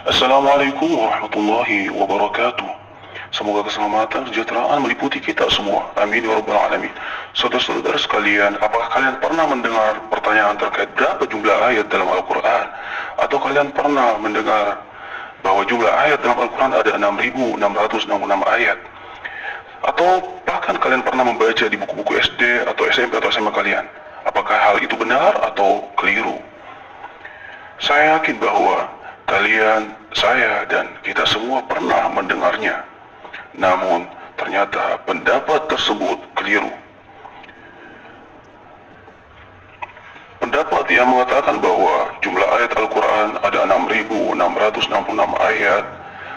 Assalamualaikum warahmatullahi wabarakatuh. Semoga keselamatan, kesejahteraan meliputi kita semua. Amin ya rabbal alamin. Saudara-saudara sekalian, apakah kalian pernah mendengar pertanyaan terkait berapa jumlah ayat dalam Al-Quran? Atau kalian pernah mendengar bahwa jumlah ayat dalam Al-Quran ada 6.666 ayat? Atau bahkan kalian pernah membaca di buku-buku SD atau SMP atau SMA kalian? Apakah hal itu benar atau keliru? Saya yakin bahwa kalian, saya, dan kita semua pernah mendengarnya. Namun, ternyata pendapat tersebut keliru. Pendapat yang mengatakan bahwa jumlah ayat Al-Quran ada 6.666 ayat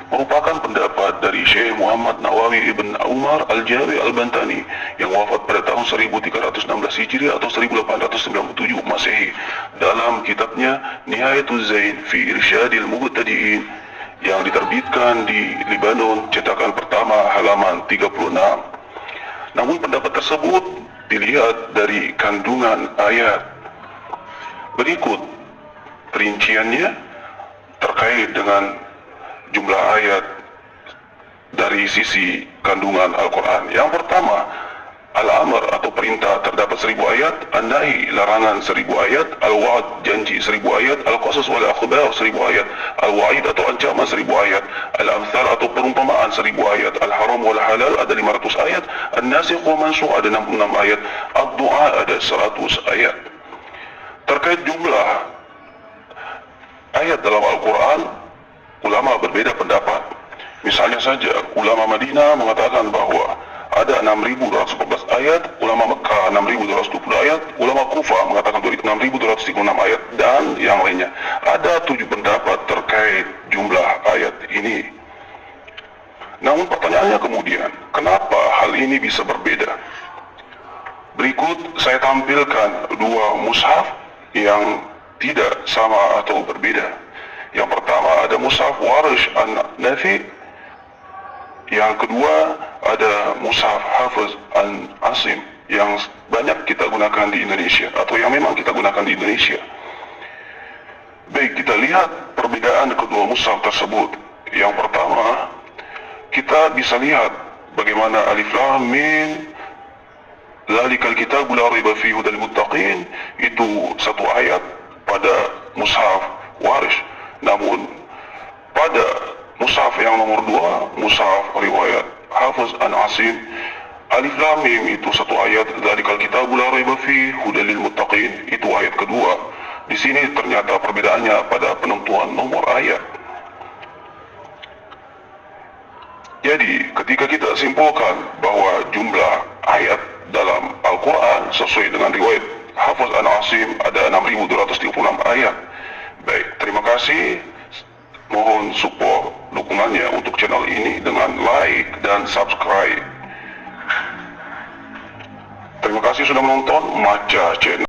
merupakan pendapat dari Syekh Muhammad Nawawi Ibn Umar Al-Jawi Al-Bantani yang wafat pada tahun 1316 Hijri atau 1897 Masehi dalam kitabnya Nihayatul Zain fi Irsyadil Mubtadi'in yang diterbitkan di Lebanon, cetakan pertama halaman 36. Namun pendapat tersebut dilihat dari kandungan ayat. Berikut perinciannya terkait dengan jumlah ayat dari sisi kandungan Al-Quran. Yang pertama, Al-Amr atau perintah terdapat 1000 ayat, An-Nahi larangan 1000 ayat, Al-Wa'd janji 1000 ayat, Al-Qasas wal Akhbar 1000 ayat, Al-Wa'id atau ancaman 1000 ayat, Al-Amthal atau perumpamaan 1000 ayat, Al-Haram wal Halal ada 500 ayat, An-Nasikh wa Mansukh ada 66 ayat, Ad-Du'a ada 100 ayat. Terkait jumlah ayat dalam Al-Quran, ulama berbeda pendapat. Misalnya saja, ulama Madinah mengatakan bahwa ada 6.214 ayat, ulama Mekah 6.220 ayat, ulama Kufah mengatakan 6.236 ayat, dan yang lainnya. Ada 7 pendapat terkait jumlah ayat ini. Namun pertanyaannya kemudian, kenapa hal ini bisa berbeda? Berikut saya tampilkan 2 mushaf yang tidak sama atau berbeda. Yang pertama ada mushaf Warsh An-Nafi, yang kedua ada mushaf Hafiz An-Asim yang banyak kita gunakan di Indonesia atau yang memang kita gunakan di Indonesia. Baik, kita lihat perbedaan kedua mushaf tersebut. Yang pertama, kita bisa lihat bagaimana Alif Lam Mim Dzalikal Kitabu la raiba fihi hudal muttaqin itu satu ayat pada mushaf Warsh. Namun pada mushaf yang nomor 2, mushaf riwayat Hafiz An-Asim, Alif Lam Mim itu satu ayat, Dzalikal Kitabu la raiba fihi hudal lil muttaqin itu ayat kedua. Di sini ternyata perbedaannya pada penentuan nomor ayat. Jadi ketika kita simpulkan bahwa jumlah ayat dalam Al-Quran sesuai dengan riwayat Hafiz An-Asim ada 6.236 ayat. Baik, terima kasih. Mohon support dukungannya untuk channel ini dengan like dan subscribe. Terima kasih sudah menonton Maca Channel.